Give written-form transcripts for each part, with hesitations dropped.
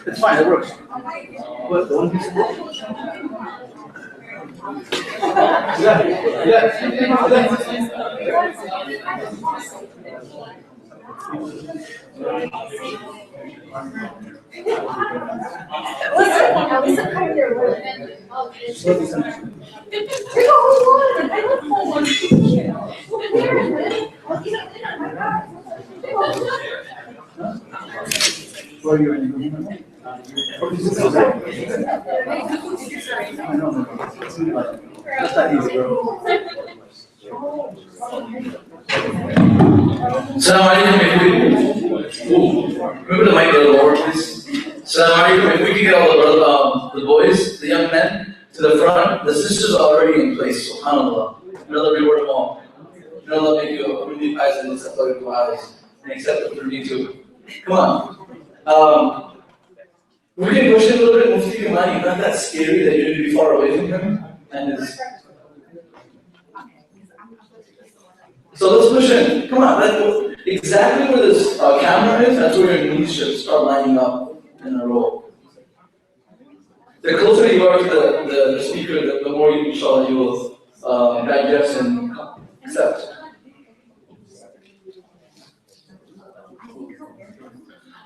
It's fine, it works. That's not easy, bro. Salam alaikum. Remember the mic a little lower, please. Salam alaikum. If we can get all the boys, the young men, to the front. The sisters are already in place. Subhanallah. May Allah reward them all. May Allah make you a really pious and acceptable lives and accept it for me too. Come on. We can push it a little bit. Mufti Kamani, not that scary that you're going to be far away from him. And it's, so let's push in. Come on, that's exactly where this camera is. That's where your knees should start lining up in a row. The closer you are to the speaker, the more you, inshallah, you will digest and accept.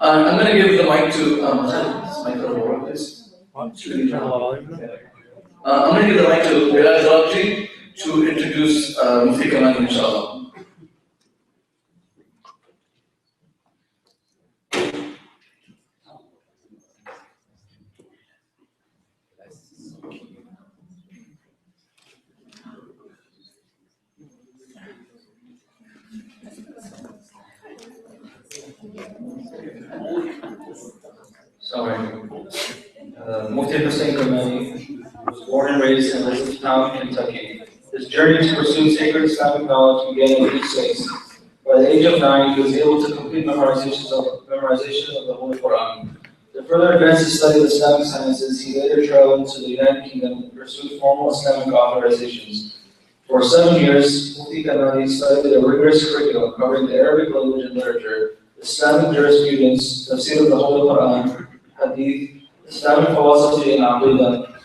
I'm going to give the mic to please. I'm going to give the mic to Bilal to introduce Mufti Kamani, inshallah. Mufti Hussain Kamani was born and raised in Elizabethtown, Kentucky. His journey to pursue sacred Islamic knowledge began at age 6. By the age of 9, he was able to complete memorization of the Holy Quran. To further advance his study of Islamic sciences, he later traveled to the United Kingdom and pursued formal Islamic authorizations. For 7 years, Mufti Kamani studied a rigorous curriculum covering the Arabic language and literature, Islamic jurisprudence, tafsir of the Holy Quran, hadith, Islamic philosophy, and aqidah.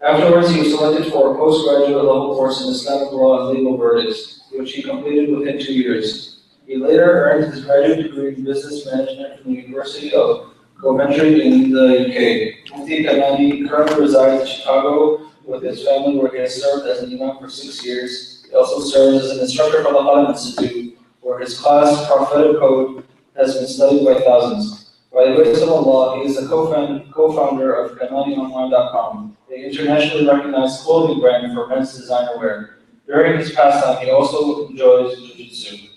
Afterwards, he was selected for a postgraduate level course in Islamic law and legal verdicts, which he completed within 2 years. He later earned his graduate degree in business management from the University of Coventry in the UK. Mufti Kamani currently resides in Chicago with his family, where he has served as an imam for 6 years. He also serves as an instructor for the Halaqa Institute, where his class, Prophetic Code, has been studied by thousands. By the grace of Allah, he is the co-founder of KamaniOnline.com, the internationally recognized clothing brand for men's designer wear. During his pastime, he also enjoys jiu-jitsu.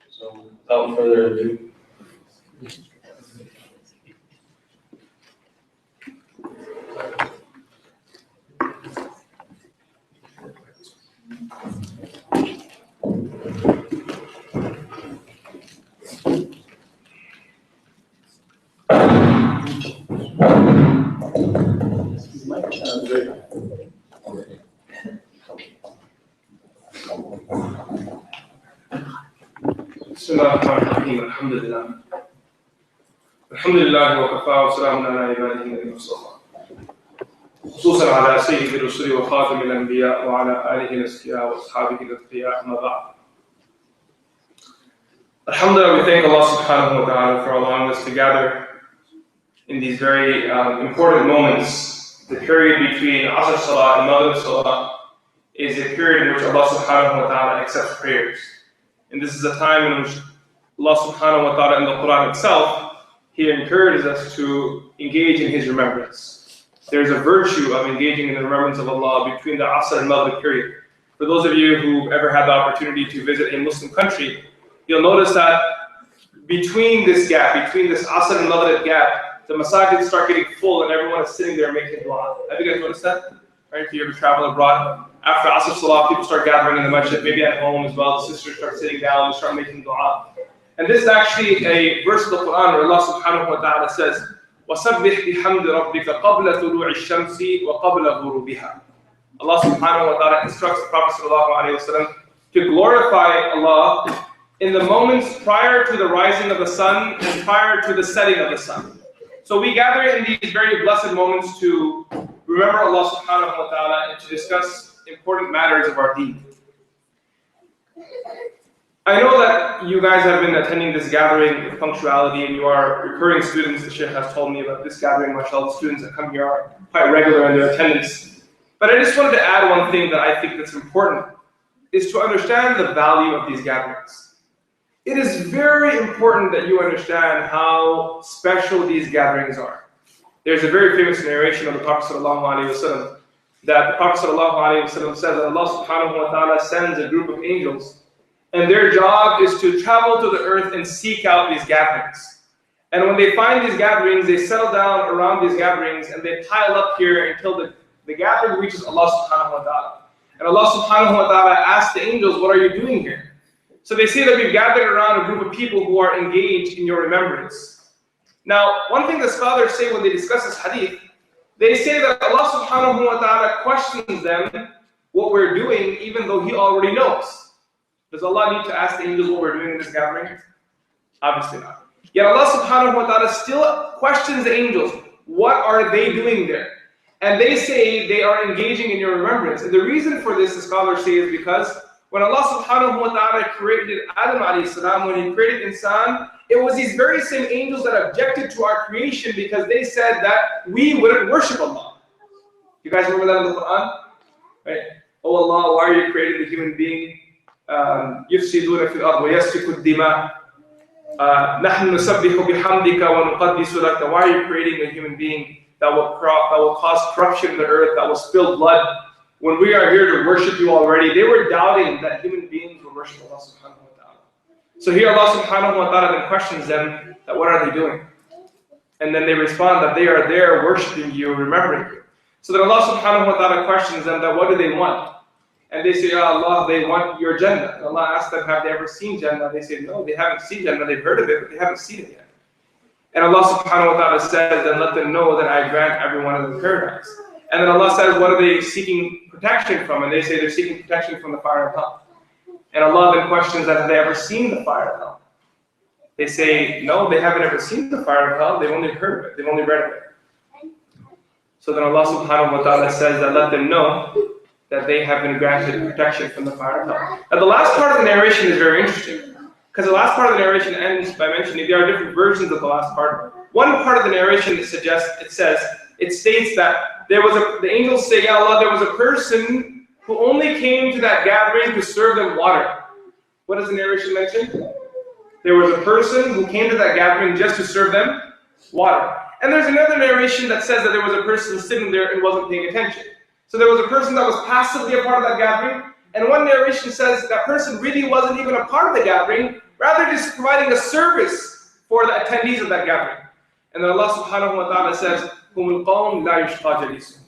So, without further ado. بسم الله الرحمن الرحيم الحمد لله وكفى وسلام على عباده الذين اصطفى خصوصا على سيد الرسل وخاتم الانبياء وعلى اله الازكياء واصحابه الاتقياء اما بعد. Alhamdulillah, we thank Allah subhanahu wa ta'ala for allowing us to gather in these very important moments. The period between Asr Salah and Maghrib Salah is a period in which Allah subhanahu wa ta'ala accepts prayers. And this is a time in which Allah subhanahu wa ta'ala in the Quran itself, He encourages us to engage in His remembrance. There's a virtue of engaging in the remembrance of Allah between the Asr and Maghrib period. For those of you who ever had the opportunity to visit a Muslim country, you'll notice that between this gap, between this Asr and Maghrib gap, the masajid start getting full and everyone is sitting there making dua. Have you guys noticed that? Right? If you ever travel abroad, after Asr Salah, people start gathering in the masjid, maybe at home as well. The sisters start sitting down and start making dua. And this is actually a verse of the Quran where Allah subhanahu wa ta'ala says, وَسَبِّحْ بِحَمْدِ رَبِّكَ قَبْلَ طُلُوعِ الشَّمْسِ وَقَبْلَ غُرُوبِهَا. Allah subhanahu wa ta'ala instructs the Prophet sallallahu alayhi wa sallam to glorify Allah in the moments prior to the rising of the sun and prior to the setting of the sun. So we gather in these very blessed moments to remember Allah subhanahu wa ta'ala and to discuss important matters of our deen. I know that you guys have been attending this gathering with punctuality and you are recurring students. The Sheikh has told me about this gathering. MashaAllah, the students that come here are quite regular in their attendance. But I just wanted to add one thing that I think that's important, is to understand the value of these gatherings. It is very important that you understand how special these gatherings are. There's a very famous narration of the Prophet ﷺ that the Prophet ﷺ says that Allah subhanahu wa ta'ala sends a group of angels and their job is to travel to the earth and seek out these gatherings. And when they find these gatherings, they settle down around these gatherings and they pile up here until the gathering reaches Allah subhanahu wa ta'ala. And Allah subhanahu wa ta'ala asks the angels, what are you doing here? So they say that we've gathered around a group of people who are engaged in your remembrance. Now, one thing the scholars say when they discuss this hadith, they say that Allah subhanahu wa ta'ala questions them what we're doing even though He already knows. Does Allah need to ask the angels what we're doing in this gathering? Obviously not. Yet Allah subhanahu wa ta'ala still questions the angels. What are they doing there? And they say they are engaging in your remembrance. And the reason for this, the scholars say, is because when Allah subhanahu wa ta'ala created Adam alayhi salam, when He created Insan, it was these very same angels that objected to our creation because they said that we wouldn't worship Allah. You guys remember that in the Quran? Right? Oh Allah, why are you creating the human being? يفسدون في الأرض ويسفك الدماء نحن نسبح بحمدك ونقدس لك. Why are you creating a human being that will cause corruption in the earth, that will spill blood, when we are here to worship you already? They were doubting that human beings will worship Allah subhanahu wa ta'ala. So here Allah subhanahu wa ta'ala then questions them that what are they doing? And then they respond that they are there worshiping you, remembering you. So then Allah subhanahu wa ta'ala questions them that what do they want? And they say, Ya Allah, they want your Jannah. And Allah asks them, have they ever seen Jannah? They say, no, they haven't seen Jannah. They've heard of it, but they haven't seen it yet. And Allah subhanahu wa ta'ala says, then let them know that I grant everyone of the paradise. And then Allah says, what are they seeking protection from? And they say they're seeking protection from the fire of hell. And Allah then questions that, have they ever seen the fire of hell? They say, no, they haven't ever seen the fire of hell. They've only heard of it. They've only read of it. So then Allah subhanahu wa ta'ala says that let them know that they have been granted protection from the fire of hell. Now the last part of the narration is very interesting, because the last part of the narration ends by mentioning there are different versions of the last part. One part of the narration it states that the angels say, Ya Allah, there was a person who only came to that gathering to serve them water. What does the narration mention? There was a person who came to that gathering just to serve them water. And there's another narration that says that there was a person sitting there and wasn't paying attention. So there was a person that was passively a part of that gathering, and one narration says that person really wasn't even a part of the gathering, rather just providing a service for the attendees of that gathering. And then Allah subhanahu wa ta'ala says, هُمُ الْقَوْمُ لَا يُشْقَى جَلِيسُهُمْ.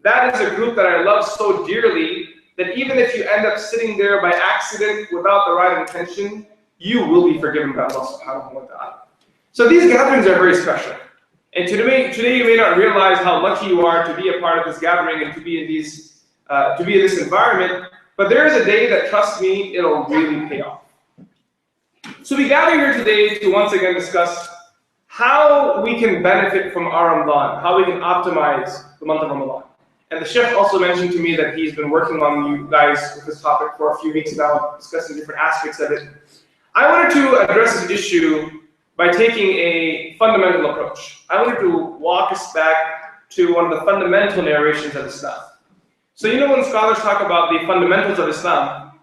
That is a group that I love so dearly that even if you end up sitting there by accident without the right intention, you will be forgiven by Allah subhanahu wa ta'ala. So these gatherings are very special. And today you may not realize how lucky you are to be a part of this gathering and to be in this environment, but there is a day that, trust me, it'll really pay off. So we gather here today to once again discuss how we can benefit from our Ramadan, how we can optimize the month of Ramadan. And the Sheikh also mentioned to me that he's been working on you guys with this topic for a few weeks now, discussing different aspects of it. I wanted to address this issue by taking a fundamental approach. I wanted to walk us back to one of the fundamental narrations of Islam. So you know when scholars talk about the fundamentals of Islam,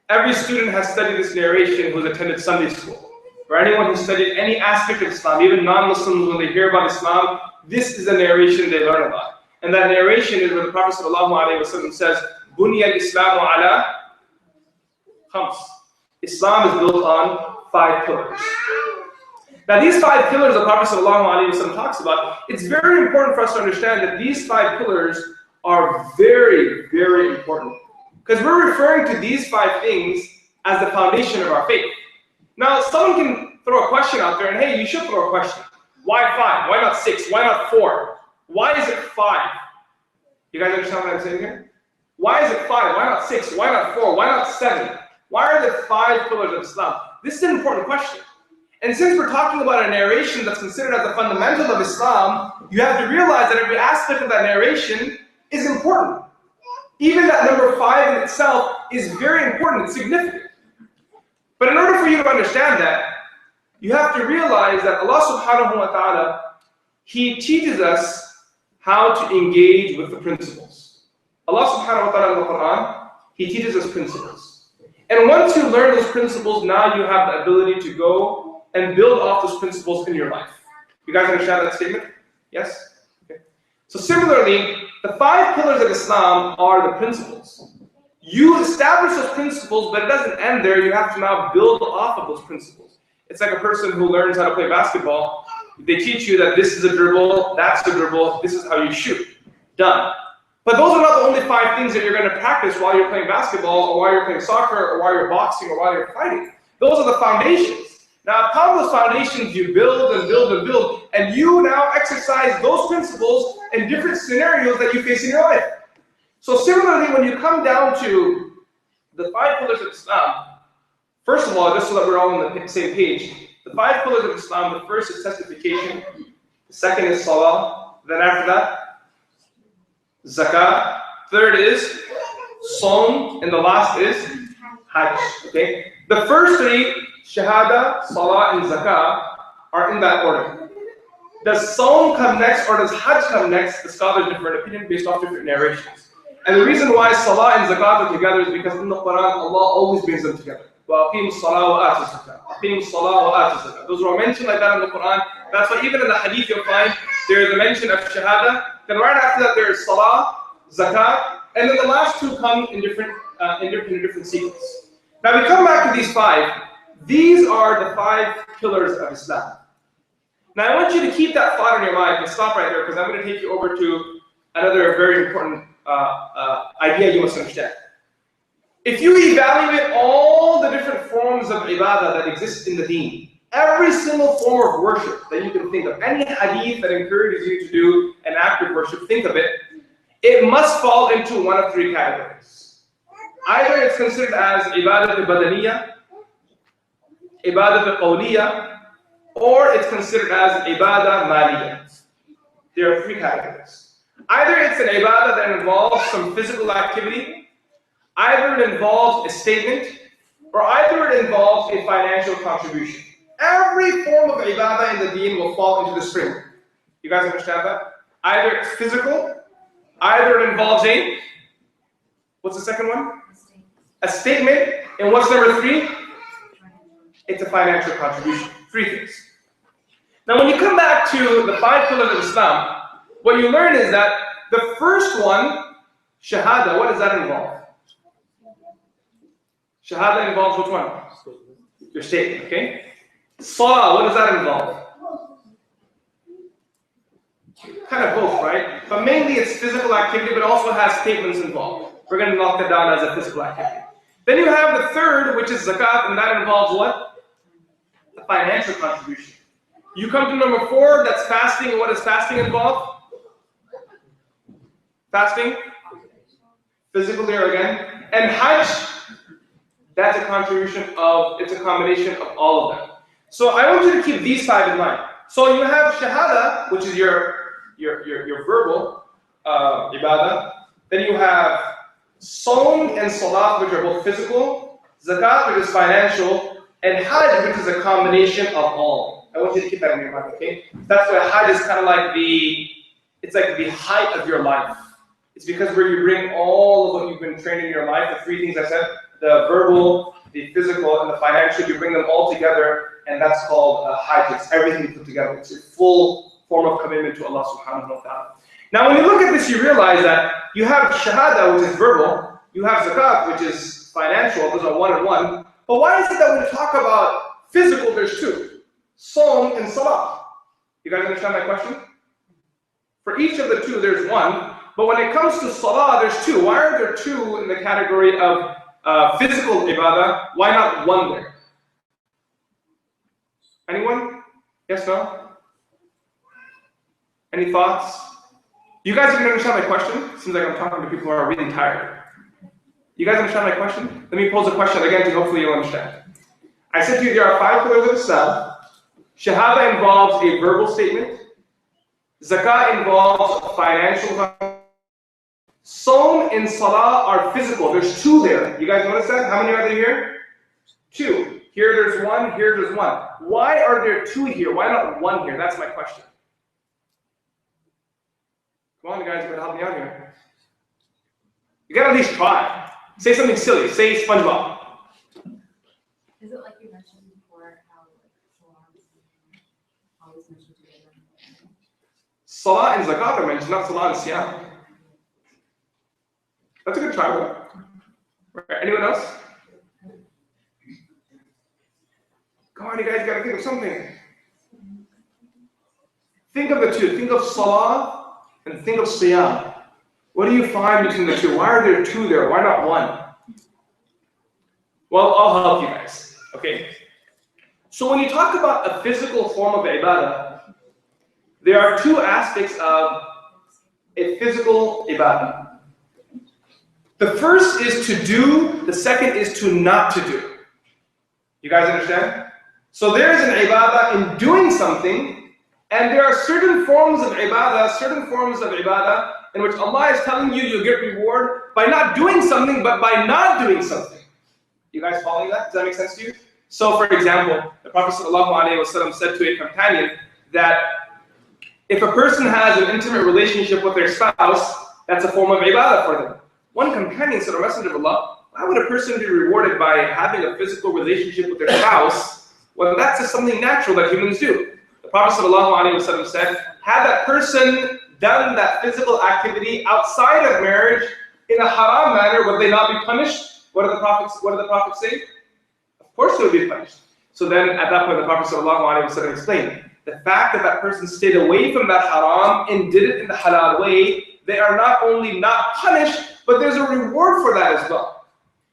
every student has studied this narration who's attended Sunday school. For anyone who's studied any aspect of Islam, even non-Muslims, when they hear about Islam, this is a narration they learn about. And that narration is where the Prophet ﷺ says, Bunya al-Islamu ala khams. Islam is built on 5 pillars. Now, these 5 pillars the Prophet ﷺ talks about, it's very important for us to understand that these 5 pillars are very, very important. Because we're referring to these 5 things as the foundation of our faith. Now, someone can throw a question out there, and hey, you should throw a question. Why 5? Why not 6? Why not 4? Why is it 5? You guys understand what I'm saying here? Why is it 5? Why not 6? Why not 4? Why not 7? Why are there 5 pillars of Islam? This is an important question. And since we're talking about a narration that's considered as the fundamental of Islam, you have to realize that every aspect of that narration is important. Even that number 5 in itself is very important, it's significant. But in order for you to understand that, you have to realize that Allah subhanahu wa ta'ala, He teaches us how to engage with the principles. Allah subhanahu wa ta'ala in the Quran, He teaches us principles. And once you learn those principles, now you have the ability to go and build off those principles in your life. You guys understand that statement? Yes? Okay. So similarly, the 5 pillars of Islam are the principles. You establish those principles, but it doesn't end there. You have to now build off of those principles. It's like a person who learns how to play basketball. They teach you that this is a dribble, that's the dribble, this is how you shoot. Done. But those are not the only 5 things that you're going to practice while you're playing basketball, or while you're playing soccer, or while you're boxing, or while you're fighting. Those are the foundations. Now, upon those foundations, you build and build and build, and you now exercise those principles in different scenarios that you face in your life. So similarly, when you come down to the 5 pillars of Islam, first of all, just so that we're all on the same page, the 5 pillars of Islam, the first is testification, the second is salah, then after that, zakah, third is saum, and the last is hajj. Okay? The first 3, shahada, salah, and zakah, are in that order. Does saum come next or does hajj come next? The scholars differ in opinion based off different narrations. And the reason why salah and zakat are together is because in the Quran, Allah always brings them together. وَأَقِيمُوا الصَّلَاةَ وَآتُوا الزَّكَاةَ. أَقِيمُوا الصَّلَاةَ وَآتُوا الزَّكَاةَ. Those are mentioned like that in the Quran. That's why even in the hadith you'll find there is a mention of shahada. Then right after that there is salah, zakat, and then the last 2 come in different sequence. Now we come back to these 5. These are the 5 pillars of Islam. Now I want you to keep that thought in your mind and stop right there because I'm going to take you over to another very important idea you must understand. If you evaluate all the different forms of ibadah that exist in the deen, every single form of worship that you can think of, any hadith that encourages you to do an act of worship, think of it, it must fall into one of 3 categories. Either it's considered as ibadah al-badaniyah, ibadah al-qawliyah, or it's considered as ibadah maliyah. There are 3 categories. Either it's an ibadah that involves some physical activity, either it involves a statement, or either it involves a financial contribution. Every form of ibadah in the deen will fall into this framework. You guys understand that? Either it's physical, either it involves a, what's the second one? A statement, and what's number 3? It's a financial contribution. 3 things. Now when you come back to the 5 pillars of Islam, what you learn is that the first one, shahada, what does that involve? Shahada involves which one? Your statement, okay? Salah, what does that involve? Kind of both, right? But mainly it's physical activity, but also has statements involved. We're going to knock that down as a physical activity. Then you have the third, which is zakat, and that involves what? A financial contribution. You come to number 4, that's fasting, and what does fasting involve? Fasting, physical there again, and hajj, that's a contribution of, it's a combination of all of them. So I want you to keep these 5 in mind. So you have shahada, which is your verbal ibadah. Then you have saum and salat, which are both physical, zakat, which is financial, and hajj, which is a combination of all. I want you to keep that in your mind, okay? That's why hajj is kind of like it's like the height of your life. It's because where you bring all of what you've been trained in your life, the 3 things I said, the verbal, the physical, and the financial, you bring them all together, and that's called hajj. It's everything put together. It's a full form of commitment to Allah subhanahu wa ta'ala. Now when you look at this, you realize that you have shahada, which is verbal, you have zakat, which is financial, those are 1 and 1. But why is it that when we talk about physical, there's 2? Sawm and Salah. You guys understand my question? For each of the two, there's one. But when it comes to Salah, there's two. Why are there two in the category of physical ibadah? Why not one there? Anyone? Yes, no? Any thoughts? You guys can understand my question? Seems like I'm talking to people who are really tired. You guys understand my question? Let me pose a question again to hopefully you'll understand. I said to you there are 5 pillars of Islam. Shahada involves a verbal statement. Zakah involves a financial. Sawm and Salah are physical. There's 2 there. You guys notice that? How many are there here? 2. Here there's 1, here there's 1. Why are there 2 here? Why not 1 here? That's my question. Come on, you guys, you gotta help me out here. You gotta at least try. Say something silly. Say SpongeBob. Is it like you mentioned before, how Salah is always mentioned together? Salah and Zakat are mentioned, not Salah and Siyam. That's a good try. Right. Anyone else? Come on, you guys gotta think of something. Think of the 2. Think of Salah and think of Siyam. What do you find between the 2? Why are there 2 there? Why not 1? Well, I'll help you guys. Okay. So when you talk about a physical form of ibadah, there are 2 aspects of a physical ibadah. The first is to do, the second is to not to do. You guys understand? So there is an ibadah in doing something, and there are certain forms of ibadah in which Allah is telling you you'll get reward by not doing something, but by not doing something. You guys following that? Does that make sense to you? So for example, the Prophet ﷺ said to a companion that if a person has an intimate relationship with their spouse, that's a form of ibadah for them. One companion said, O Messenger of Allah, why would a person be rewarded by having a physical relationship with their spouse when that's just something natural that humans do? The Prophet ﷺ said, had that person done that physical activity outside of marriage in a haram manner, would they not be punished? What do the prophets say? Of course they would be punished. So then at that point the Prophet ﷺ explained, the fact that that person stayed away from that haram and did it in the halal way, they are not only not punished, but there's a reward for that as well.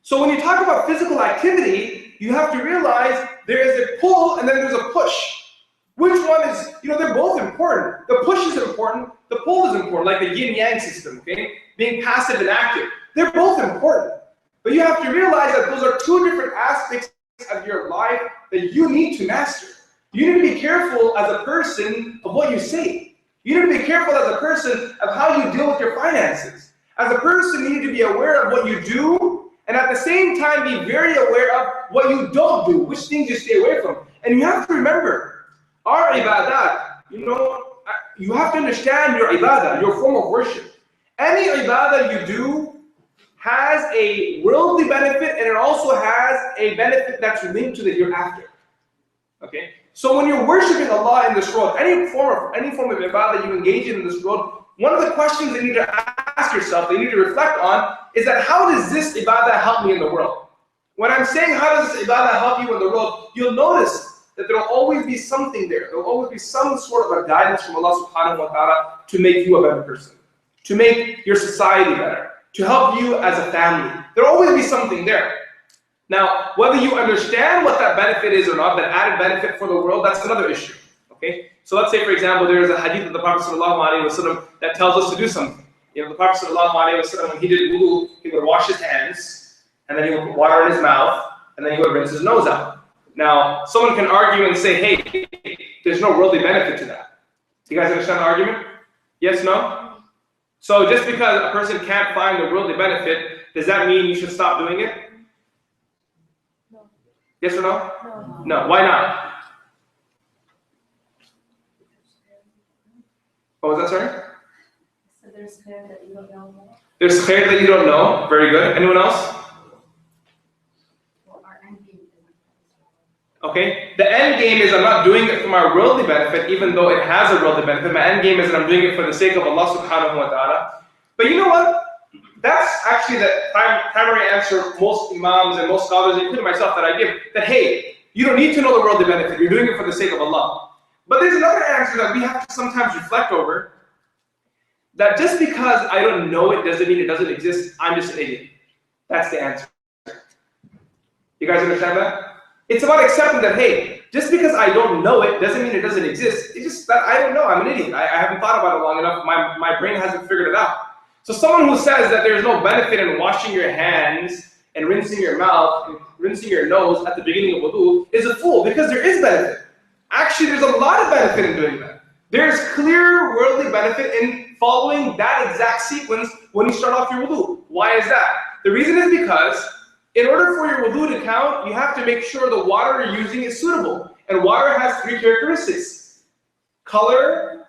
So when you talk about physical activity, you have to realize there is a pull and then there's a push. Which one is, they're both important. The push is important, the pull is important, like the yin-yang system, okay? Being passive and active. They're both important. But you have to realize that those are 2 different aspects of your life that you need to master. You need to be careful as a person of what you say. You need to be careful as a person of how you deal with your finances. As a person, you need to be aware of what you do, and at the same time be very aware of what you don't do, which things you stay away from. And you have to remember, our ibadat, you have to understand your ibadah, your form of worship. Any ibadah you do has a worldly benefit, and it also has a benefit that's linked to the hereafter. Okay? So when you're worshiping Allah in this world, any form of ibadah you engage in this world, one of the questions you need to ask yourself, that you need to reflect on, is that how does this ibadah help me in the world? When I'm saying how does this ibadah help you in the world, you'll notice that there will always be something there. There will always be some sort of a guidance from Allah subhanahu wa ta'ala to make you a better person, to make your society better, to help you as a family. There will always be something there. Now, whether you understand what that benefit is or not, that added benefit for the world, that's another issue. Okay? So let's say, for example, there is a hadith of the Prophet ﷺ that tells us to do something. The Prophet ﷺ, when he did wudu, he would wash his hands, and then he would put water in his mouth, and then he would rinse his nose out. Now, someone can argue and say, hey, there's no worldly benefit to that. You guys understand the argument? Yes, no? So just because a person can't find the worldly benefit, does that mean you should stop doing it? No. Yes or no? No. No. Why not? What was that, sorry? So there's khair that you don't know. There's khair that you don't know. Very good. Anyone else? Well, our end game isn't. Okay. The end game is I'm not doing it for my worldly benefit, even though it has a worldly benefit. My end game is that I'm doing it for the sake of Allah subhanahu wa ta'ala. But you know what? That's actually the primary answer most imams and most scholars, including myself, that I give. That hey, You don't need to know the worldly benefit. You're doing it for the sake of Allah. But there's another answer that we have to sometimes reflect over, that just because I don't know it doesn't mean it doesn't exist. I'm just an idiot. That's the answer. You guys understand that? It's about accepting that, hey, just because I don't know it doesn't mean it doesn't exist. It's just that I don't know. I'm an idiot. I haven't thought about it long enough. My brain hasn't figured it out. So someone who says that there's no benefit in washing your hands and rinsing your mouth and rinsing your nose at the beginning of wudu is a fool, because there is benefit. Actually, there's a lot of benefit in doing that. There's clear worldly benefit in following that exact sequence when you start off your wudu. Why is that? The reason is because in order for your wudu to count, you have to make sure the water you're using is suitable. And water has three characteristics: color,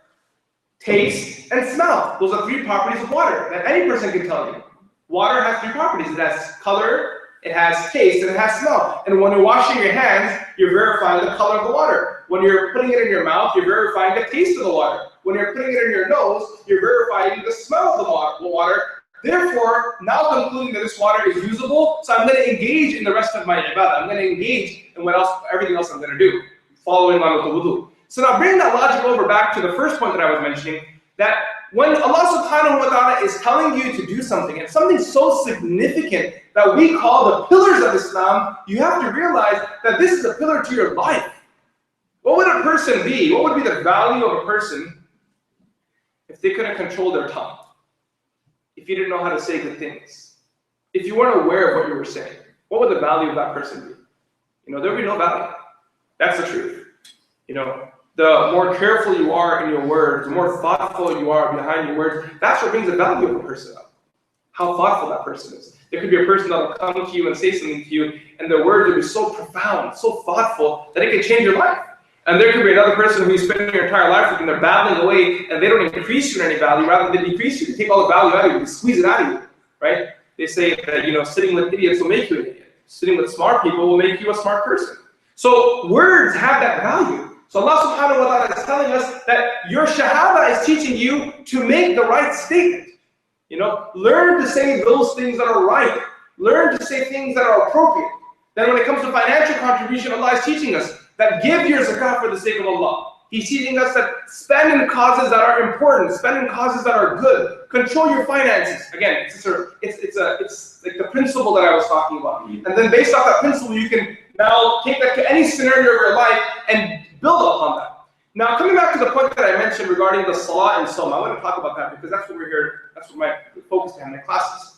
taste, and smell. Those are three properties of water that any person can tell you. Water has three properties. It has color, it has taste, and it has smell. And when you're washing your hands, you're verifying the color of the water. When you're putting it in your mouth, you're verifying the taste of the water. When you're putting it in your nose, you're verifying the smell of the water. Therefore, now concluding that this water is usable, so I'm going to engage in the rest of my ibadah. I'm going to engage in everything else I'm going to do, following on with the wudu. So now bring that logic over back to the first point that I was mentioning, that when Allah subhanahu wa ta'ala is telling you to do something, and something so significant that we call the pillars of Islam, you have to realize that this is a pillar to your life. What would a person be? What would be the value of a person if they couldn't control their tongue? If you didn't know how to say good things? If you weren't aware of what you were saying, what would the value of that person be? There would be no value. That's the truth. The more careful you are in your words, the more thoughtful you are behind your words, that's what brings the value of a person up. How thoughtful that person is. There could be a person that will come to you and say something to you, and their words will be so profound, so thoughtful, that it can change your life. And there could be another person who you spend your entire life with, and they're babbling away, and they don't increase you in any value, rather than decrease you. They take all the value out of you, they squeeze it out of you, right? They say that, sitting with idiots will make you an idiot. Sitting with smart people will make you a smart person. So words have that value. So Allah subhanahu wa ta'ala is telling us that your shahada is teaching you to make the right statement. Learn to say those things that are right. Learn to say things that are appropriate. Then when it comes to financial contribution, Allah is teaching us that give your zakah for the sake of Allah. He's teaching us that spend in causes that are important, spend in causes that are good. Control your finances. Again, it's like the principle that I was talking about. And then based off that principle, you can now take that to any scenario of your life and build upon that. Now, coming back to the point that I mentioned regarding the salah and som, I want to talk about that because that's what we're here, that's what my focus behind my classes.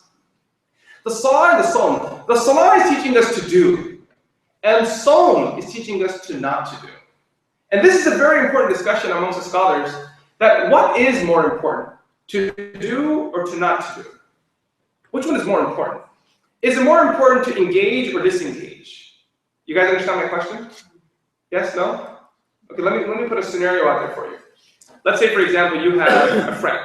The salah and the som. The salah is teaching us to do, and som is teaching us to not to do. And this is a very important discussion amongst the scholars, that what is more important, to do or to not to do? Which one is more important? Is it more important to engage or disengage? You guys understand my question? Yes, no? Okay, let me put a scenario out there for you. Let's say, for example, you have a friend,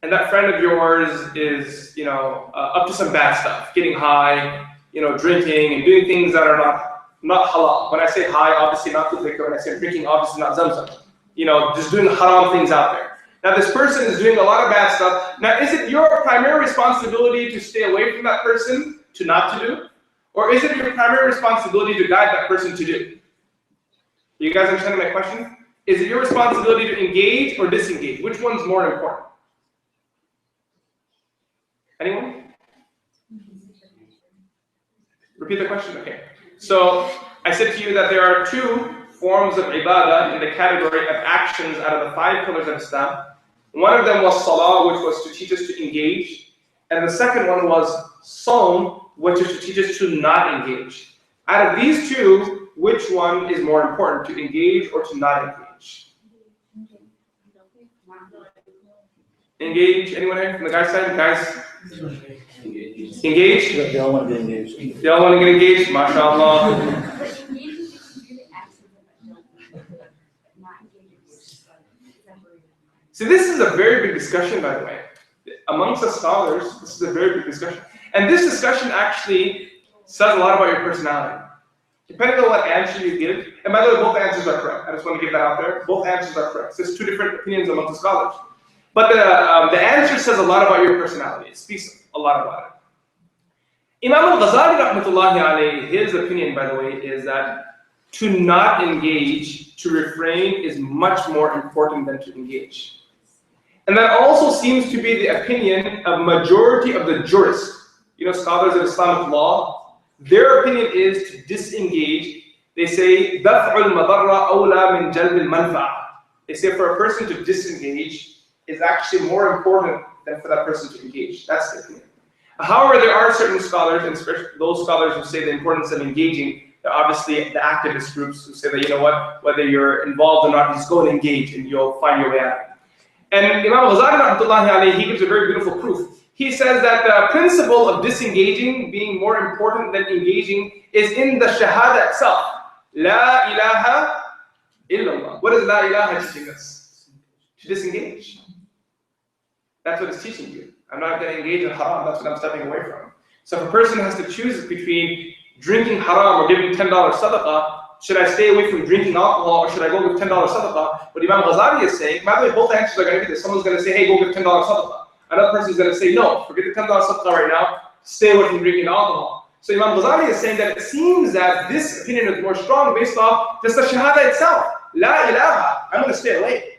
and that friend of yours is, up to some bad stuff, getting high, drinking and doing things that are not halal. When I say high, obviously not the liquor. When I say drinking, obviously not zamzam. Just doing haram things out there. Now, this person is doing a lot of bad stuff. Now, is it your primary responsibility to stay away from that person, to not to do? Or is it your primary responsibility to guide that person to do? You guys understand my question? Is it your responsibility to engage or disengage? Which one's more important? Anyone? Repeat the question? Okay. So I said to you that there are two forms of ibadah in the category of actions out of the 5 pillars of Islam. One of them was salah, which was to teach us to engage. And the second one was som, which is to teach us to not engage. Out of these two, which one is more important, to engage or to not engage? Engage? Anyone here from the guy's side? Guys? Engage? They all want to get engaged. They all want to get engaged? MashaAllah. See, this is a very big discussion, by the way. Amongst the scholars, this is a very big discussion. And this discussion actually says a lot about your personality. Depending on what answer you give, and by the way, both answers are correct. I just want to get that out there. Both answers are correct. So there's 2 different opinions among the scholars. But the answer says a lot about your personality. It speaks a lot about it. Imam al-Ghazali, rahmatullahi alayhi, his opinion, by the way, is that to not engage, to refrain, is much more important than to engage. And that also seems to be the opinion of majority of the jurists. You know, scholars of Islamic law, their opinion is to disengage. They say, دَفْعُ الْمَضَرَّ أَوْلَى مِنْ جَلْبِ الْمَنْفَعَةِ. They say for a person to disengage is actually more important than for that person to engage. That's the opinion. However, there are certain scholars, and especially those scholars who say the importance of engaging, they're obviously the activist groups who say that, you know what, whether you're involved or not, just go and engage and you'll find your way out. And Imam Ghazali, rahmatullahi alayhi, he gives a very beautiful proof. He says that the principle of disengaging being more important than engaging is in the shahada itself. La ilaha illallah. What is la ilaha teaching us? To disengage. That's what it's teaching you. I'm not going to engage in haram, that's what I'm stepping away from. So if a person has to choose between drinking haram or giving $10 sadaqah, should I stay away from drinking alcohol or should I go give $10 sadaqah? What Imam Ghazali is saying, by the way, both answers are going to be this. Someone's going to say, hey, go give $10 sadaqah. Another person is going to say, no, forget the $10 sadaqah right now, stay away from drinking alcohol. So Imam Ghazali is saying that it seems that this opinion is more strong based off just the shahada itself. La ilaha, I'm going to stay away.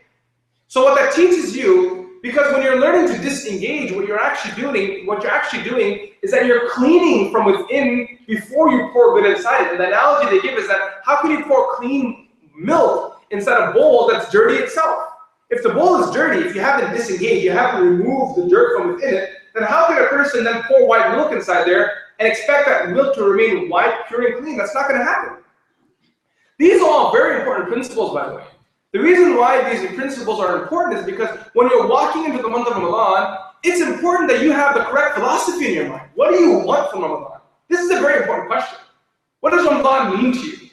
So what that teaches you, because when you're learning to disengage, what you're actually doing is that you're cleaning from within before you pour good inside it. And the analogy they give is that how can you pour clean milk inside a bowl that's dirty itself? If the bowl is dirty, if you haven't disengaged, you haven't removed the dirt from within it, then how can a person then pour white milk inside there and expect that milk to remain white, pure, and clean? That's not going to happen. These are all very important principles, by the way. The reason why these principles are important is because when you're walking into the month of Ramadan, it's important that you have the correct philosophy in your mind. What do you want from Ramadan? This is a very important question. What does Ramadan mean to you?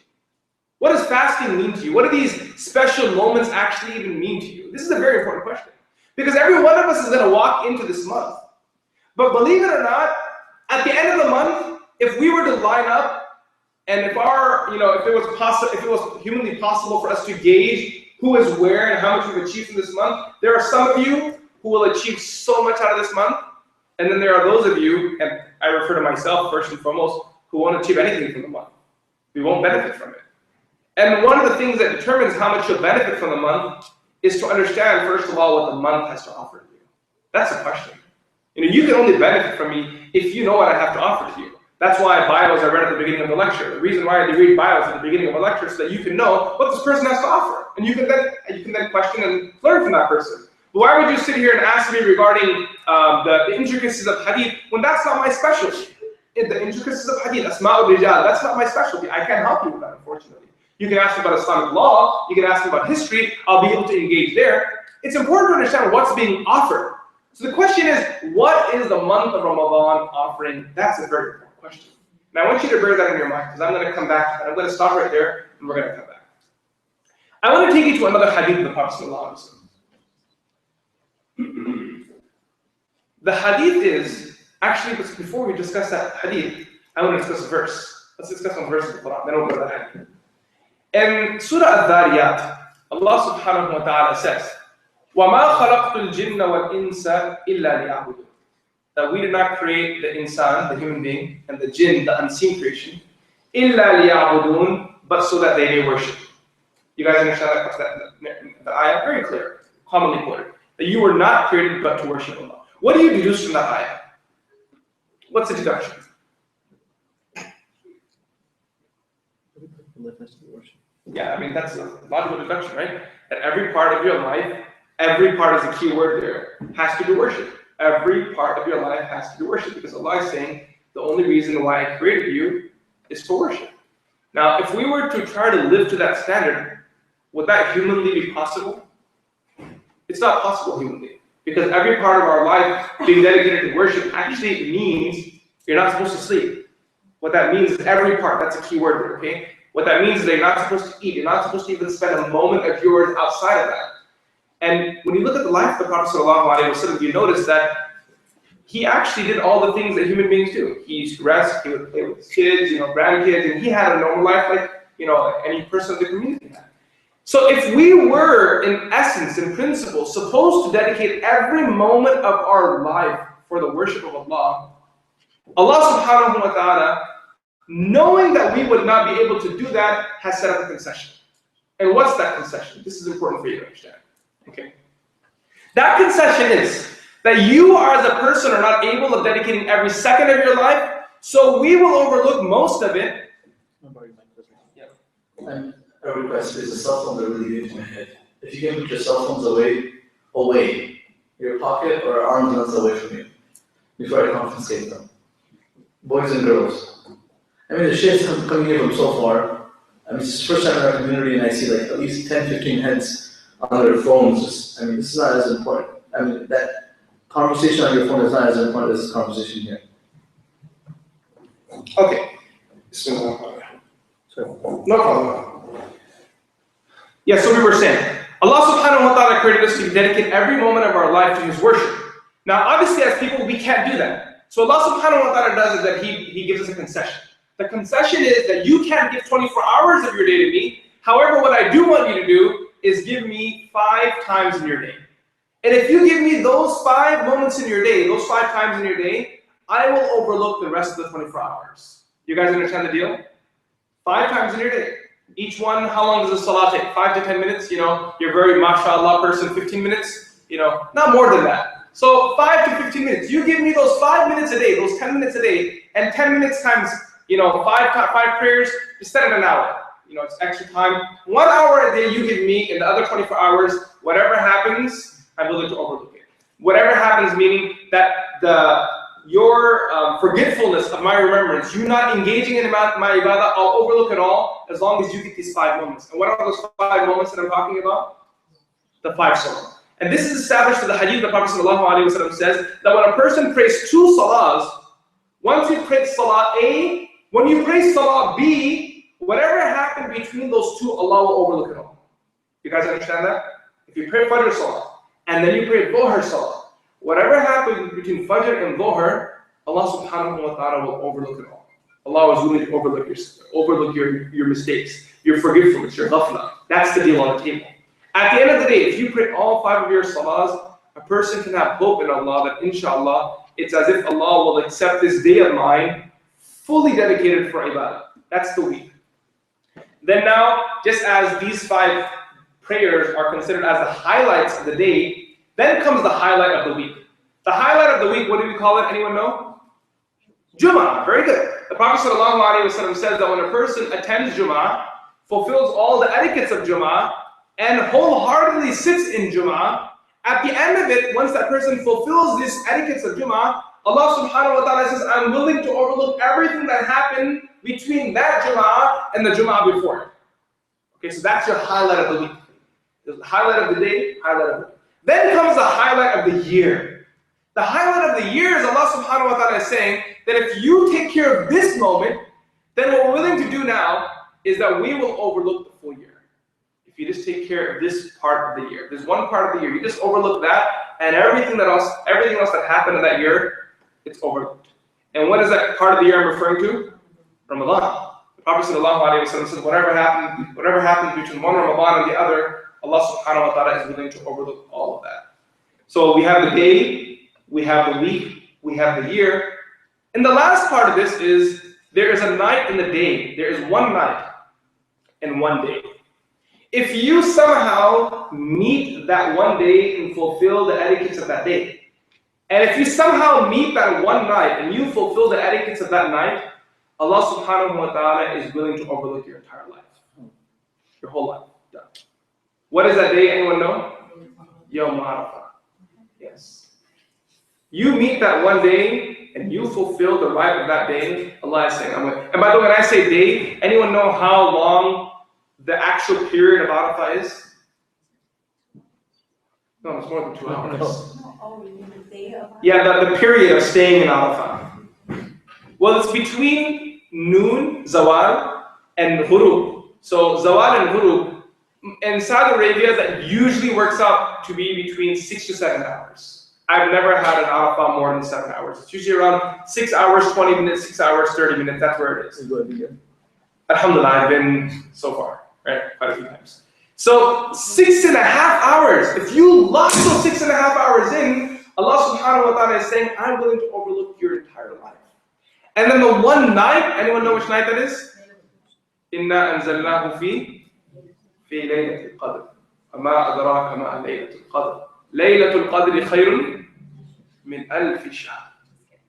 What does fasting mean to you? What do these special moments actually even mean to you? This is a very important question. Because every one of us is going to walk into this month. But believe it or not, at the end of the month, if we were to line up, and if it was humanly possible for us to gauge who is where and how much we've achieved in this month, there are some of you who will achieve so much out of this month, and then there are those of you, and I refer to myself first and foremost, who won't achieve anything from the month. We won't benefit from it. And one of the things that determines how much you'll benefit from the month is to understand, first of all, what the month has to offer you. That's the question. You can only benefit from me if you know what I have to offer to you. That's why bios are read at the beginning of the lecture. The reason why they read bios at the beginning of a lecture is so that you can know what this person has to offer. And you can then question and learn from that person. But why would you sit here and ask me regarding the intricacies of hadith when that's not my specialty? The intricacies of hadith, asma'ul rijal, that's not my specialty. I can't help you with that, unfortunately. You can ask me about Islamic law, you can ask me about history, I'll be able to engage there. It's important to understand what's being offered. So the question is, what is the month of Ramadan offering? That's a very important question. Now I want you to bear that in your mind, because I'm going to come back to that. I'm going to stop right there, and we're going to come back. I want to take you to another hadith of the Prophet ﷺ. The hadith is, actually, before we discuss that hadith, I want to discuss a verse. Let's discuss one verse of the Quran, then we'll go to that hadith. In Surah Al-Dhariyat, Allah subhanahu wa ta'ala says, وَمَا خَلَقْتُ الْجِنَّ وَالْإِنسَ إِلَّا لِيَعْبُدُونَ. That we did not create the insan, the human being, and the jinn, the unseen creation, إِلَّا لِيَعْبُدُونَ, but so that they may worship. You guys understand that the ayah? Very clear, commonly quoted. That you were not created but to worship Allah. What do you deduce from that ayah? What's the deduction? Yeah, I mean, that's a logical deduction, right? That every part of your life, every part is a key word there, has to do worship. Every part of your life has to do worship, because Allah is saying the only reason why I created you is for worship. Now, if we were to try to live to that standard, would that humanly be possible? It's not possible humanly, because every part of our life being dedicated to worship actually means you're not supposed to sleep. What that means is every part, that's a key word there, okay? What that means is that you're not supposed to eat. You're not supposed to even spend a moment of yours outside of that. And when you look at the life of the Prophet ﷺ, you notice that he actually did all the things that human beings do. He used to rest, he would play with his kids, grandkids, and he had a normal life like, any person in the community had. So if we were, in essence, in principle, supposed to dedicate every moment of our life for the worship of Allah, Allah subhanahu wa ta'ala knowing that we would not be able to do that, has set up a concession. And what's that concession? This is important for you to understand. Okay. That concession is that you as a person are not able of dedicating every second of your life, so we will overlook most of it. And a request is the cell phones are really into my head. If you can put your cell phones away, your pocket or arm's length away from you, before I confiscate them. Boys and girls. I mean, the shit's coming here from so far. I mean, it's the first time in our community and I see like at least 10, 15 heads on their phones. Just, I mean, this is not as important. I mean, that conversation on your phone is not as important as this conversation here. Okay. No problem. Yeah, so we were saying, Allah subhanahu wa ta'ala created us to dedicate every moment of our life to His worship. Now, obviously, as people, we can't do that. So Allah subhanahu wa ta'ala does is that He gives us a concession. The concession is that you can't give 24 hours of your day to me. However, what I do want you to do is give me 5 times in your day. And if you give me those 5 moments in your day, those 5 times in your day, I will overlook the rest of the 24 hours. You guys understand the deal? 5 times in your day. Each one, how long does a salah take? 5 to 10 minutes? You know, you're very mashallah person, 15 minutes? You know, not more than that. So 5 to 15 minutes. You give me those 5 minutes a day, those 10 minutes a day, and 10 minutes times, you know, 5 prayers, just set it an hour. You know, it's extra time. 1 hour a day you give me, in the other 24 hours, whatever happens, I'm willing to overlook it. Whatever happens, meaning that your forgetfulness of my remembrance, you not engaging in my ibadah, I'll overlook it all as long as you get these 5 moments. And what are those 5 moments that I'm talking about? The 5 salah. And this is established in the hadith. The Prophet ﷺ says that when a person prays 2 salahs, once you pray salah A, when you pray salah B, whatever happened between those 2, Allah will overlook it all. You guys understand that? If you pray Fajr salah, and then you pray Dhuhr salah, whatever happened between Fajr and Dhuhr, Allah subhanahu wa ta'ala will overlook it all. Allah is willing to overlook your mistakes, your forgetfulness, your ghafla. That's the deal on the table. At the end of the day, if you pray all 5 of your salahs, a person can have hope in Allah that inshallah, it's as if Allah will accept this day of mine fully dedicated for ibadah. That's the week. Then now, just as these 5 prayers are considered as the highlights of the day, then comes the highlight of the week. The highlight of the week, what do we call it? Anyone know? Jummah. Very good. The Prophet ﷺ says that when a person attends Jummah, fulfills all the etiquettes of Jummah, and wholeheartedly sits in Jummah, at the end of it, once that person fulfills these etiquettes of Jummah, Allah subhanahu wa ta'ala says, I'm willing to overlook everything that happened between that Jummah and the Jummah before it. Okay, so that's your highlight of the week. The highlight of the day, highlight of the week. Then comes the highlight of the year. The highlight of the year is Allah subhanahu wa ta'ala is saying that if you take care of this moment, then what we're willing to do now is that we will overlook the full year. If you just take care of this part of the year. There's one part of the year, you just overlook that, and everything else that happened in that year, it's overlooked. And what is that part of the year I'm referring to? Ramadan. The Prophet says, whatever happens between one Ramadan and the other, Allah subhanahu wa ta'ala is willing to overlook all of that. So we have the day, we have the week, we have the year. And the last part of this is, there is a night in the day. There is one night and one day. If you somehow meet that one day and fulfill the etiquettes of that day, and if you somehow meet that one night and you fulfill the etiquettes of that night, Allah subhanahu wa ta'ala is willing to overlook your entire life. Your whole life. Done. What is that day? Anyone know? Yawm Arafah. Yes. You meet that one day and you fulfill the right of that day, Allah is saying, I'm with. And by the way, when I say day, anyone know how long the actual period of Arafah is? No, it's more than 2 hours. Oh, you mean the day of Arafah? Yeah, the period of staying in Arafah. Well, it's between noon, zawal, and ghurub. So zawal and ghurub, in Saudi Arabia, that usually works out to be between 6 to 7 hours. I've never had an Arafah more than 7 hours. It's usually around 6 hours, 20 minutes, 6 hours, 30 minutes. That's where it is. Alhamdulillah, I've been so far, right? Quite a few times. So 6.5 hours. If you lock those 6.5 hours in, Allah subhanahu wa ta'ala is saying, I'm willing to overlook your entire life. And then the one night, anyone know which night that is? إِنَّا أَنزَلْنَاهُ في ليلة القدر. وما أدراك ما ليلة القدر. ليلة القدر خير من ألف شهر.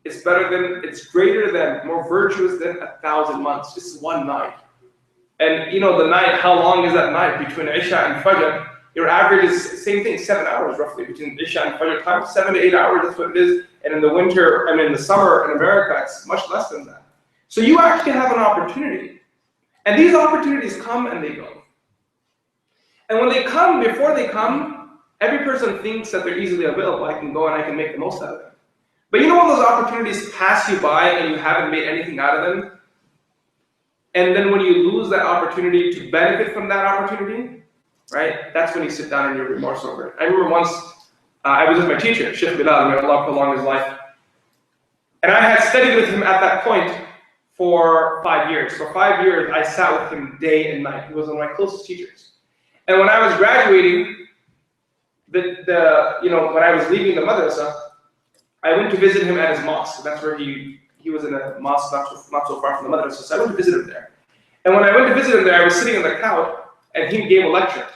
It's better than, it's greater than, more virtuous than 1,000 months. This is one night. And you know the night, how long is that night between Isha and Fajr? Your average is same thing, 7 hours roughly between Isha and Fajr time, 7 to 8 hours, that's what it is. And in the winter, and in the summer in America, it's much less than that. So you actually have an opportunity. And these opportunities come and they go. And when they come, before they come, every person thinks that they're easily available. I can go and I can make the most out of them. But you know when those opportunities pass you by and you haven't made anything out of them? And then when you lose that opportunity to benefit from that opportunity, right? That's when you sit down and you're remorse over it. I remember once I was with my teacher, Sheikh Bilal, may Allah prolong his life. And I had studied with him at that point for 5 years. For 5 years, I sat with him day and night. He was one of my closest teachers. And when I was graduating, when I was leaving the madrasa, I went to visit him at his mosque. That's where he was in a mosque not so far from the madrasa, so I went to visit him there. And when I went to visit him there, I was sitting on the couch, and he gave a lecture.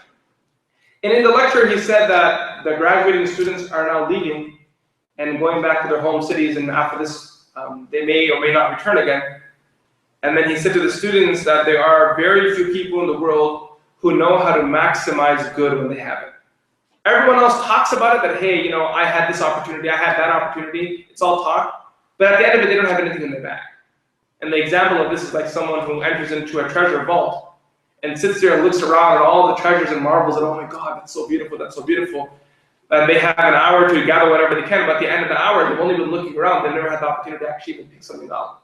And in the lecture, he said that the graduating students are now leaving and going back to their home cities, and after this, they may or may not return again. And then he said to the students that there are very few people in the world who know how to maximize good when they have it. Everyone else talks about it, that, hey, you know, I had this opportunity, I had that opportunity. It's all talk. But at the end of it, they don't have anything in their bag. And the example of this is like someone who enters into a treasure vault and sits there and looks around at all the treasures and marvels and, oh my God, that's so beautiful, that's so beautiful. And they have an hour to gather whatever they can, but at the end of the hour, they've only been looking around. They've never had the opportunity to actually even pick something up.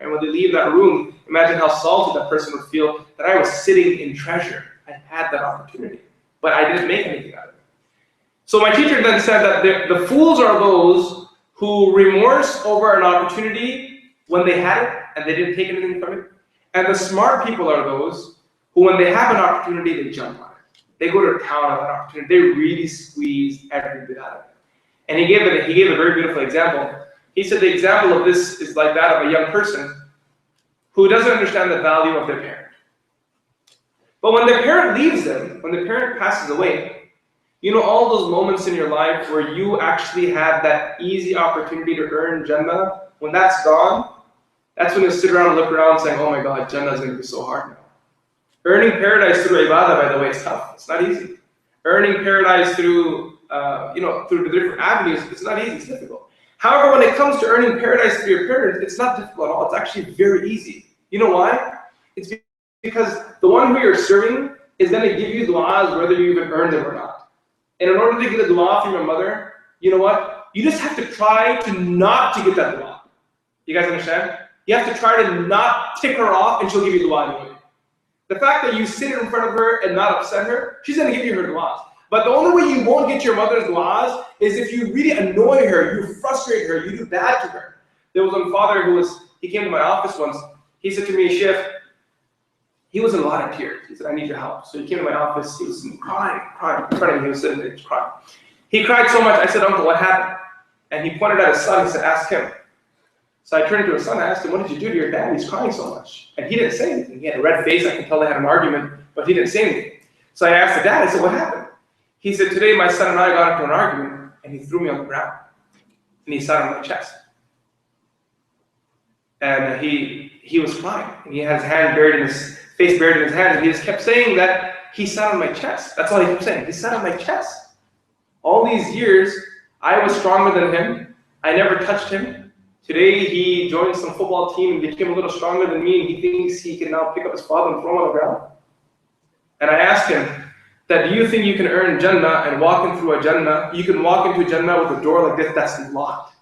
And when they leave that room, imagine how salty that person would feel that I was sitting in treasure. I had that opportunity, but I didn't make anything out of it. So my teacher then said that the fools are those who remorse over an opportunity when they had it and they didn't take anything from it. And the smart people are those who, when they have an opportunity, they jump on it. They go to town on that opportunity. They really squeeze every bit out of it. And he gave a very beautiful example. He said the example of this is like that of a young person who doesn't understand the value of their parent. But when their parent leaves them, when the parent passes away, you know all those moments in your life where you actually had that easy opportunity to earn Jannah, when that's gone, that's when you sit around and look around saying, oh my God, Jannah is going to be so hard now. Earning paradise through ibadah, by the way, is tough. It's not easy. Earning paradise through, through the different avenues, it's not easy, it's difficult. However, when it comes to earning paradise through your parents, it's not difficult at all. It's actually very easy. You know why? It's because the one who you're serving is going to give you du'as whether you even earned them or not. And in order to get a dua from your mother, you know what? You just have to try to not to get that dua. You guys understand? You have to try to not tick her off and she'll give you dua anyway. The fact that you sit in front of her and not upset her, she's going to give you her duas. But the only way you won't get your mother's duas is if you really annoy her, you frustrate her, you do bad to her. There was one father he came to my office once. He said to me, Sheikh, he was in a lot of tears. He said, I need your help. So he came to my office, he was crying, he was sitting there crying. He cried so much, I said, Uncle, what happened? And he pointed at his son, he said, ask him. So I turned to his son, I asked him, what did you do to your dad? He's crying so much. And he didn't say anything. He had a red face, I could tell they had an argument, but he didn't say anything. So I asked the dad, I said, what happened? He said, today my son and I got into an argument, and he threw me on the ground. And he sat on my chest. And he was crying. And he had his hand buried in his face buried in his hands, and he just kept saying that he sat on my chest. That's all he kept saying. He sat on my chest. All these years, I was stronger than him. I never touched him. Today, he joined some football team and became a little stronger than me, and he thinks he can now pick up his father and throw him on the ground. And I asked him that, do you think you can earn Jannah and walk in through a Jannah? You can walk into a Jannah with a door like this that's locked.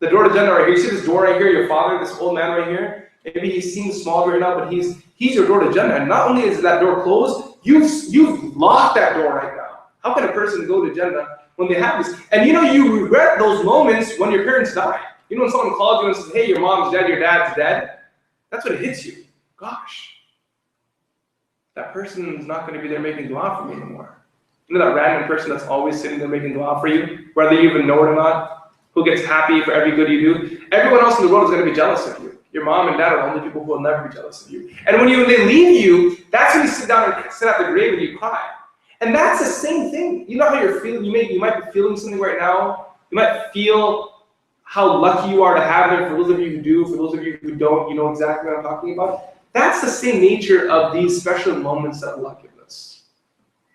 The door to Jannah right here. You see this door right here, your father, this old man right here? Maybe he seems small right now, but he's your door to Jannah. And not only is that door closed, you've locked that door right now. How can a person go to Jannah when they have this? And you regret those moments when your parents die. You know when someone calls you and says, hey, your mom's dead, your dad's dead? That's when it hits you. Gosh. That person's not going to be there making dua for me anymore. You know that random person that's always sitting there making dua for you, whether you even know it or not? who gets happy for every good you do. Everyone else in the world is going to be jealous of you. Your mom and dad are the only people who will never be jealous of you. And when they leave you, that's when you sit down and sit at the grave and you cry. And that's the same thing. You know how you're feeling. You might be feeling something right now. You might feel how lucky you are to have them. For those of you who do, for those of you who don't, you know exactly what I'm talking about. That's the same nature of these special moments that Allah gives us.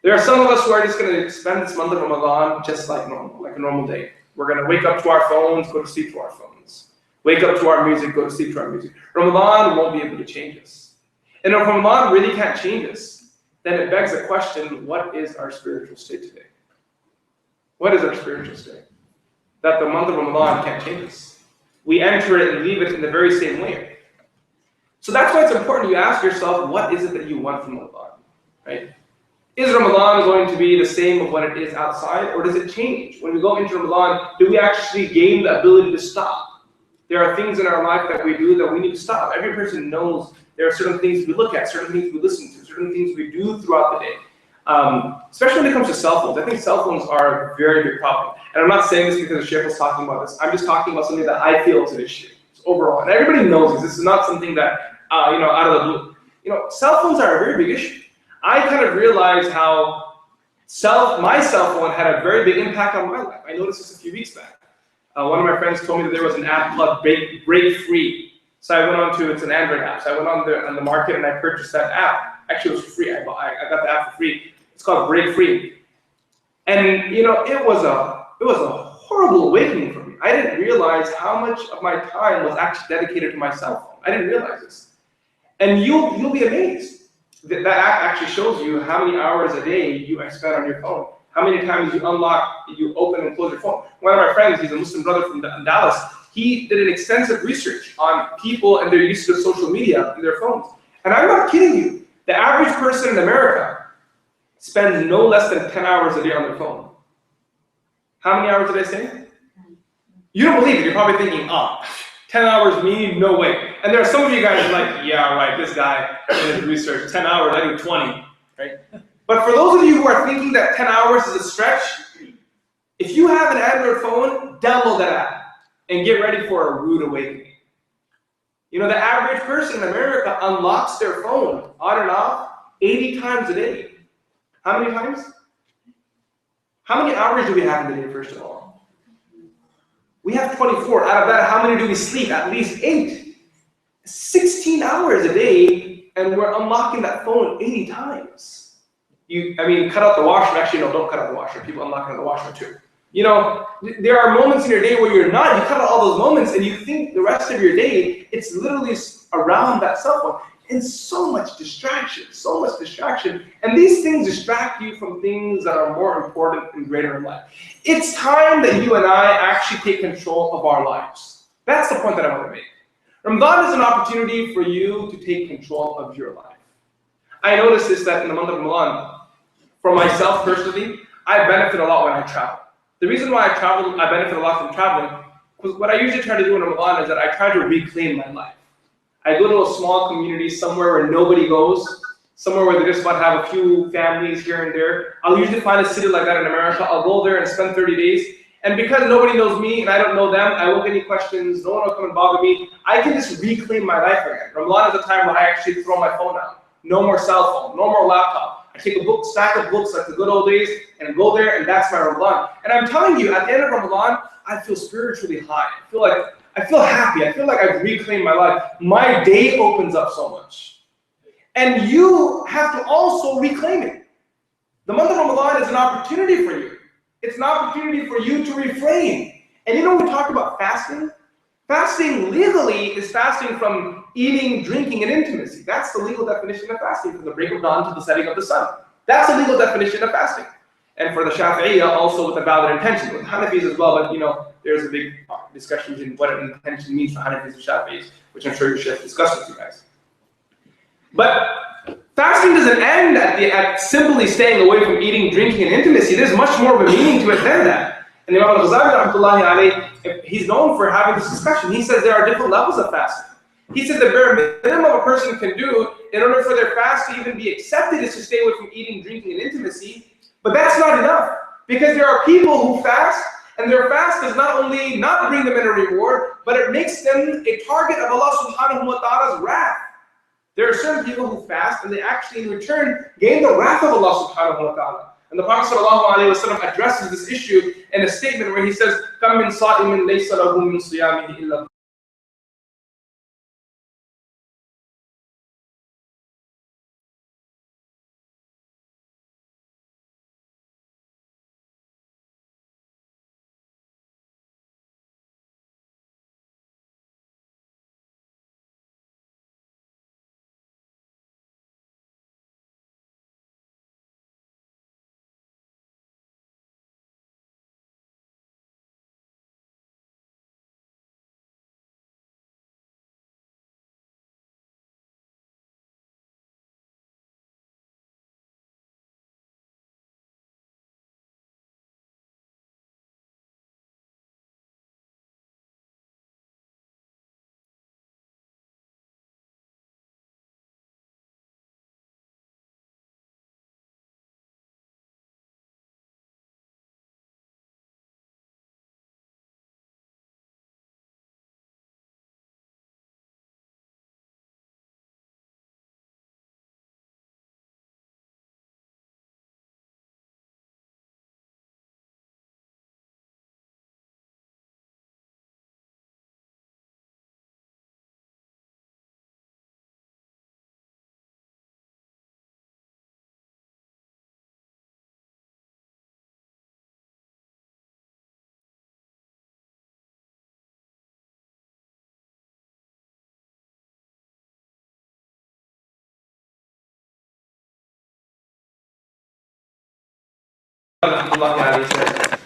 There are some of us who are just going to spend this month of Ramadan just like normal, like a normal day. We're going to wake up to our phones, go to sleep to our phones. Wake up to our music, go to sleep to our music. Ramadan won't be able to change us. And if Ramadan really can't change us, then it begs the question, what is our spiritual state today? What is our spiritual state? That the month of Ramadan can't change us. We enter it and leave it in the very same way. So that's why it's important you ask yourself, what is it that you want from Ramadan, right? Is Ramadan going to be the same of what it is outside, or does it change? When we go into Ramadan, do we actually gain the ability to stop? There are things in our life that we do that we need to stop. Every person knows there are certain things we look at, certain things we listen to, certain things we do throughout the day. Especially when it comes to cell phones. I think cell phones are a very big problem. And I'm not saying this because the Sheikh was talking about this. I'm just talking about something that I feel is an issue. It's overall. And everybody knows this. This is not something that, out of the blue. Cell phones are a very big issue. I kind of realized how my cell phone had a very big impact on my life. I noticed this a few weeks back. One of my friends told me that there was an app called Break Free. So I went on to, it's an Android app. So I went on the market and I purchased that app. Actually, it was free. I got the app for free. It's called Break Free. And it was a horrible awakening for me. I didn't realize how much of my time was actually dedicated to my cell phone. I didn't realize this. And you'll be amazed. That app actually shows you how many hours a day you spend on your phone. How many times you open and close your phone. One of my friends, he's a Muslim brother from Dallas, he did an extensive research on people and their use of social media in their phones. And I'm not kidding you. The average person in America spends no less than 10 hours a day on their phone. How many hours did I say? You don't believe it. You're probably thinking, 10 hours, me? No way. And there are some of you guys like, yeah, right, this guy did his research. 10 hours, I do 20, right? But for those of you who are thinking that 10 hours is a stretch, if you have an Android phone, download that app and get ready for a rude awakening. The average person in America unlocks their phone on and off 80 times a day. How many times? How many hours do we have in the day, first of all? We have 24. Out of that, how many do we sleep? At least 8. 16 hours a day, and we're unlocking that phone 80 times. Cut out the washer. Actually, no, don't cut out the washer. People unlock the washer too. There are moments in your day where you're not. You cut out all those moments, and you think the rest of your day, it's literally around that cell phone. And so much distraction. And these things distract you from things that are more important and greater in life. It's time that you and I actually take control of our lives. That's the point that I want to make. Ramadan is an opportunity for you to take control of your life. I noticed this, that in the month of Ramadan, for myself personally, I benefit a lot when I travel. The reason why I benefit a lot from traveling, because what I usually try to do in Ramadan is that I try to reclaim my life. I go to a small community, somewhere where nobody goes, somewhere where they just want to have a few families here and there. I'll usually find a city like that in America. I'll go there and spend 30 days. And because nobody knows me and I don't know them, I won't get any questions, no one will come and bother me. I can just reclaim my life again. Ramadan is a time when I actually throw my phone out. No more cell phone, no more laptop. I take a stack of books like the good old days and go there, and that's my Ramadan. And I'm telling you, at the end of Ramadan, I feel spiritually high. I feel happy. I feel like I've reclaimed my life. My day opens up so much. And you have to also reclaim it. The month of Ramadan is an opportunity for you. It's an opportunity for you to refrain. And we talked about fasting. Fasting legally is fasting from eating, drinking, and intimacy. That's the legal definition of fasting, from the break of dawn to the setting of the sun. That's the legal definition of fasting. And for the Shafi'iyya, also with a valid intention. With Hanafis as well, but there's a big discussion in what an intention means for Hanafis and Shafi'is, which I'm sure you should discuss with you guys. But fasting doesn't end at simply staying away from eating, drinking, and intimacy. There's much more of a meaning to it than that. And Imam al-Ghazali, rahmatullahi alayhi, he's known for having this discussion. He says there are different levels of fasting. He says the bare minimum a person can do in order for their fast to even be accepted is to stay away from eating, drinking, and intimacy. But that's not enough, because there are people who fast And their fast does not only not bring them in a reward, but it makes them a target of Allah subhanahu wa ta'ala's wrath. There are certain people who fast and they actually in return gain the wrath of Allah subhanahu wa ta'ala. And the Prophet sallallahu alayhi wa sallam addresses this issue in a statement where he says, "Kam min sa'imin laysa lahu min siyamihi illa."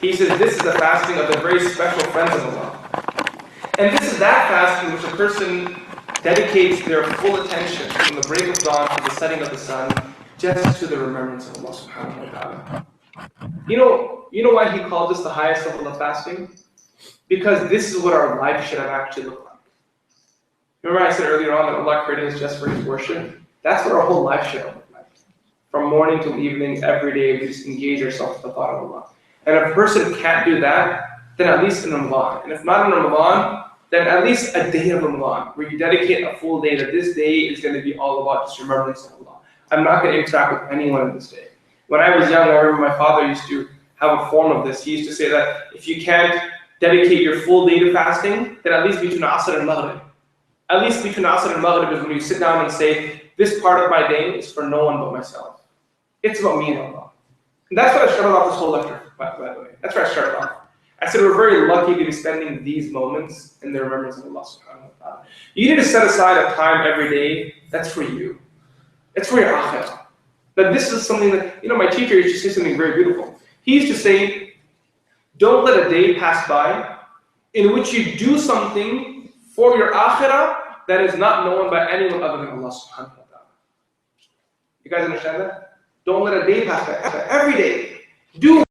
He says this is the fasting of the very special friends of Allah. And this is that fast in which a person dedicates their full attention from the break of dawn to the setting of the sun just to the remembrance of Allah subhanahu wa ta'ala. You know why he called this the highest level of fasting? Because this is what our life should have actually looked like. Remember I said earlier on that Allah created us just for His worship? That's what our whole life should have looked like. From morning till evening, every day, we just engage ourselves with the thought of Allah. And if a person can't do that, then at least in Ramadan. And if not in Ramadan, then at least a day of Ramadan, where you dedicate a full day, that this day is going to be all about just remembrance of Allah. I'm not going to interact with anyone in this day. When I was young, I remember my father used to have a form of this. He used to say that if you can't dedicate your full day to fasting, then at least between Asr and Maghrib. At least between Asr and Maghrib is when you sit down and say, this part of my day is for no one but myself. It's about me and Allah. And that's what I started off this whole lecture, by the way. That's where I started off. I said we're very lucky to be spending these moments in the remembrance of Allah subhanahu wa ta'ala. You need to set aside a time every day that's for you. It's for your akhirah. But this is something that, my teacher used to say something very beautiful. He used to say, don't let a day pass by in which you do something for your akhirah that is not known by anyone other than Allah subhanahu wa ta'ala. You guys understand that? Don't let a day pass by. Every day, do